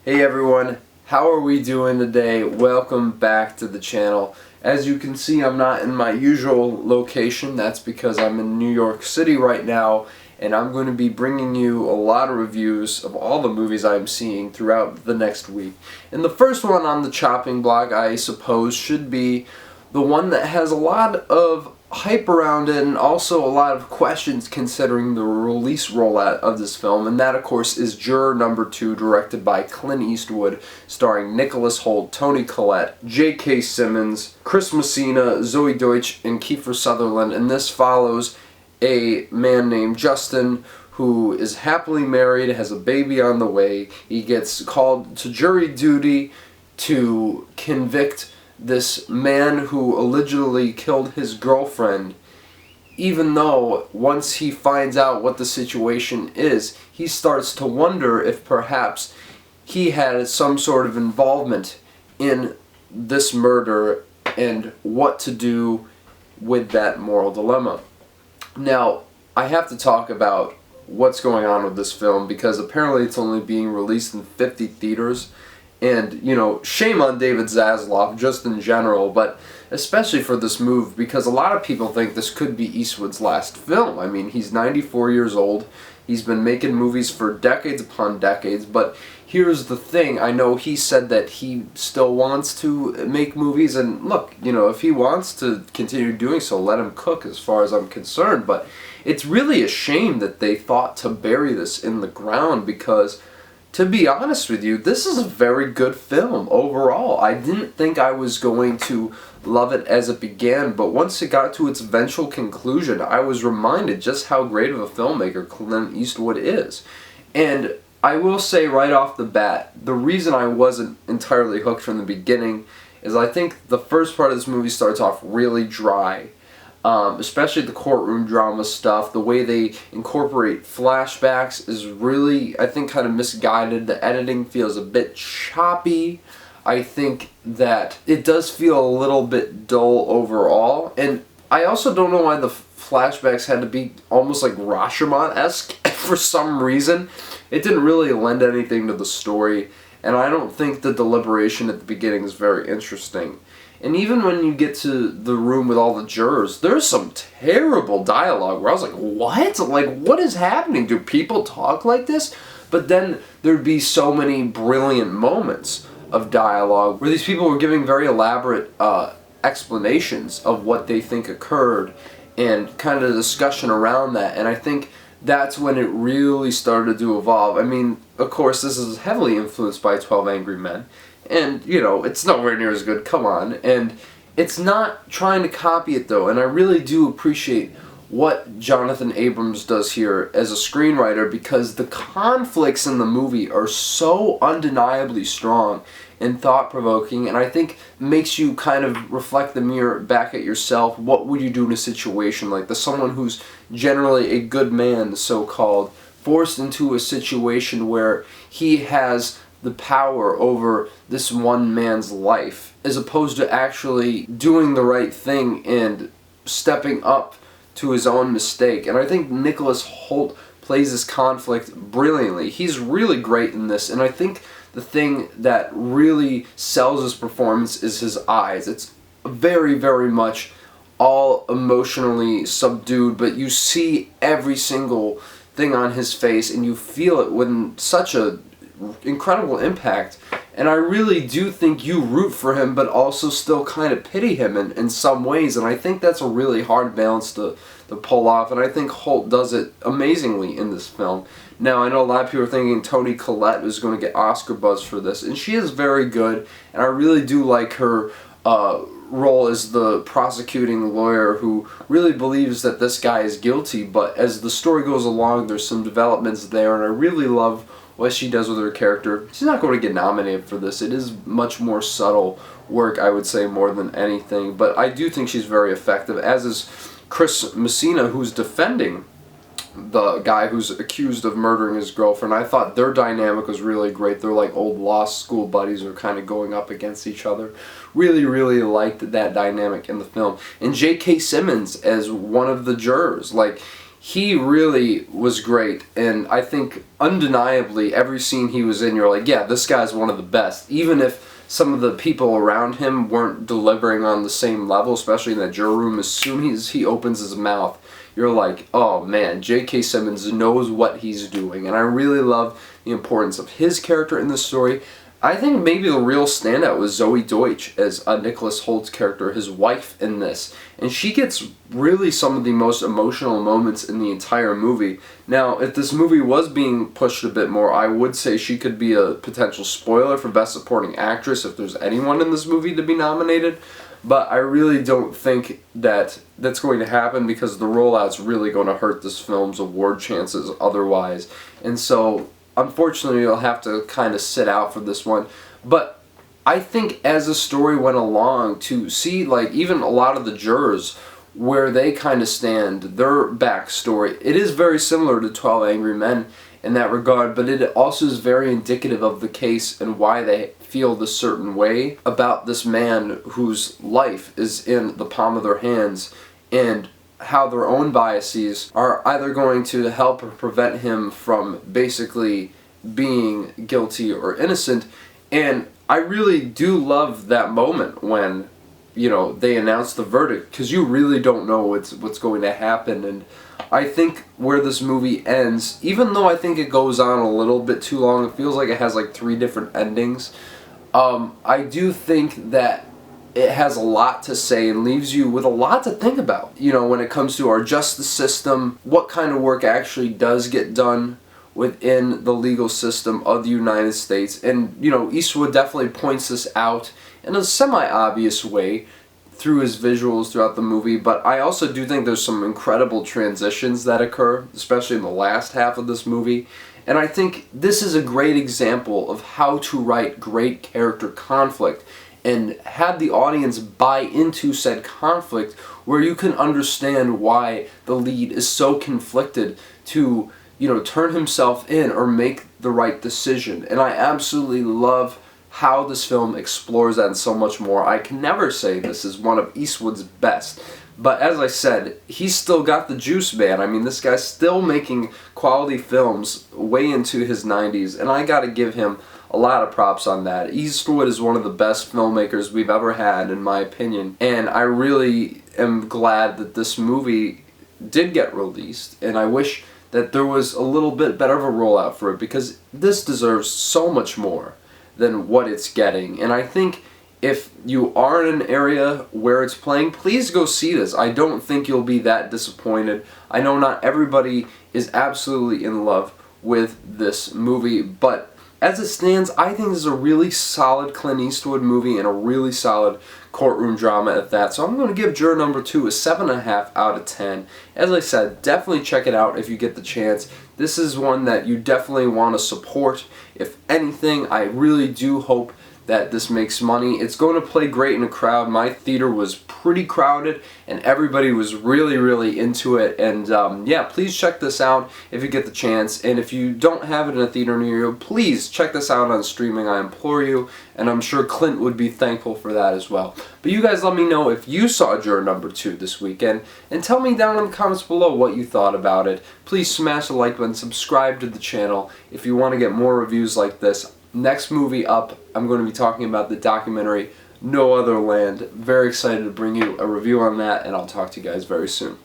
Hey everyone, how are we doing today? Welcome back to the channel. As you can see, I'm not in my usual location. That's because I'm in New York City right now, and I'm going to be bringing you a lot of reviews of all the movies I'm seeing throughout the next week. And the first one on the chopping block, I suppose, should be the one that has a lot of hype around it and also a lot of questions considering the release rollout of this film, and that of course is Juror number 2, directed by Clint Eastwood, starring Nicholas Hoult, Toni Collette, J.K. Simmons, Chris Messina, Zoe Deutsch, and Kiefer Sutherland. And this follows a man named Justin who is happily married, has a baby on the way. He gets called to jury duty to convict this man who allegedly killed his girlfriend, even though once he finds out what the situation is, he starts to wonder if perhaps he had some sort of involvement in this murder and what to do with that moral dilemma. Now, I have to talk about what's going on with this film because apparently it's only being released in 50 theaters. And, you know, shame on David Zaslav just in general, but especially for this move, because a lot of people think this could be Eastwood's last film. I mean, he's 94 years old, he's been making movies for decades upon decades, but here's the thing, I know he said that he still wants to make movies, and look, you know, if he wants to continue doing so, let him cook as far as I'm concerned, but it's really a shame that they thought to bury this in the ground because, to be honest with you, this is a very good film overall. I didn't think I was going to love it as it began, but once it got to its eventual conclusion, I was reminded just how great of a filmmaker Clint Eastwood is. And I will say right off the bat, the reason I wasn't entirely hooked from the beginning is I think the first part of this movie starts off really dry. Especially the courtroom drama stuff, the way they incorporate flashbacks is really, I think, kind of misguided. The editing feels a bit choppy. I think that it does feel a little bit dull overall. And I also don't know why the flashbacks had to be almost like Rashomon-esque for some reason. It didn't really lend anything to the story, and I don't think the deliberation at the beginning is very interesting. And even when you get to the room with all the jurors, there's some terrible dialogue where I was like, what? Like, what is happening? Do people talk like this? But then there'd be so many brilliant moments of dialogue where these people were giving very elaborate explanations of what they think occurred and kind of discussion around that. And I think that's when it really started to evolve. I mean, of course, this is heavily influenced by 12 Angry Men. And, you know, it's nowhere near as good, come on. And it's not trying to copy it, though. And I really do appreciate what Jonathan Abrams does here as a screenwriter because the conflicts in the movie are so undeniably strong and thought-provoking, and I think makes you kind of reflect the mirror back at yourself. What would you do in a situation like this? Someone who's generally a good man, so-called, forced into a situation where he has the power over this one man's life, as opposed to actually doing the right thing and stepping up to his own mistake. And I think Nicholas Hoult plays this conflict brilliantly. He's really great in this, and I think the thing that really sells his performance is his eyes. It's very, very much all emotionally subdued, but you see every single thing on his face and you feel it with such a incredible impact, and I really do think you root for him but also still kind of pity him in some ways, and I think that's a really hard balance to pull off, and I think Hoult does it amazingly in this film. Now, I know a lot of people are thinking Toni Collette is going to get Oscar buzz for this, and she is very good, and I really do like her role as the prosecuting lawyer who really believes that this guy is guilty, but as the story goes along, there's some developments there, and I really love what she does with her character. She's not going to get nominated for this. It is much more subtle work, I would say, more than anything. But I do think she's very effective, as is Chris Messina, who's defending the guy who's accused of murdering his girlfriend. I thought their dynamic was really great. They're like old law school buddies who are kind of going up against each other. Really, really liked that dynamic in the film. And J.K. Simmons as one of the jurors. Like, he really was great, and I think undeniably every scene he was in, you're like, yeah, this guy's one of the best. Even if some of the people around him weren't delivering on the same level, especially in that juror room, as soon as he opens his mouth, you're like, oh man, J.K. Simmons knows what he's doing. And I really love the importance of his character in this story. I think maybe the real standout was Zoe Deutsch as Nicholas Hoult's character, his wife in this. And she gets really some of the most emotional moments in the entire movie. Now, if this movie was being pushed a bit more, I would say she could be a potential spoiler for Best Supporting Actress if there's anyone in this movie to be nominated. But I really don't think that that's going to happen because the rollout's really going to hurt this film's award chances otherwise. And so, unfortunately, you'll have to kind of sit out for this one. But I think as the story went along, to see like even a lot of the jurors where they kind of stand, their backstory, it is very similar to 12 Angry Men in that regard, but it also is very indicative of the case and why they feel this certain way about this man whose life is in the palm of their hands, and how their own biases are either going to help or prevent him from basically being guilty or innocent. And I really do love that moment when, you know, they announce the verdict, because you really don't know what's going to happen. And I think where this movie ends, even though I think it goes on a little bit too long, it feels like it has like 3 different endings, I do think that it has a lot to say and leaves you with a lot to think about. You know, when it comes to our justice system, what kind of work actually does get done within the legal system of the United States. And, you know, Eastwood definitely points this out in a semi-obvious way through his visuals throughout the movie, but I also do think there's some incredible transitions that occur, especially in the last half of this movie. And I think this is a great example of how to write great character conflict and have the audience buy into said conflict, where you can understand why the lead is so conflicted to, you know, turn himself in or make the right decision. And I absolutely love how this film explores that and so much more. I can never say this is one of Eastwood's best, but as I said, he's still got the juice, man. I mean, this guy's still making quality films way into his 90s, and I gotta give him a lot of props on that. Eastwood is one of the best filmmakers we've ever had, in my opinion, and I really am glad that this movie did get released, and I wish that there was a little bit better of a rollout for it, because this deserves so much more than what it's getting. And I think if you are in an area where it's playing, please go see this. I don't think you'll be that disappointed. I know not everybody is absolutely in love with this movie, but as it stands, I think this is a really solid Clint Eastwood movie and a really solid courtroom drama at that. So I'm going to give Juror number 2 a 7.5 out of 10. As I said, definitely check it out if you get the chance. This is one that you definitely want to support. If anything, I really do hope that this makes money. It's going to play great in a crowd. My theater was pretty crowded and everybody was really, really into it. And yeah, please check this out if you get the chance. And if you don't have it in a theater near you, please check this out on streaming, I implore you. And I'm sure Clint would be thankful for that as well. But you guys let me know if you saw Juror number 2 this weekend, and tell me down in the comments below what you thought about it. Please smash the like button, subscribe to the channel if you want to get more reviews like this. Next movie up, I'm going to be talking about the documentary No Other Land. Very excited to bring you a review on that, and I'll talk to you guys very soon.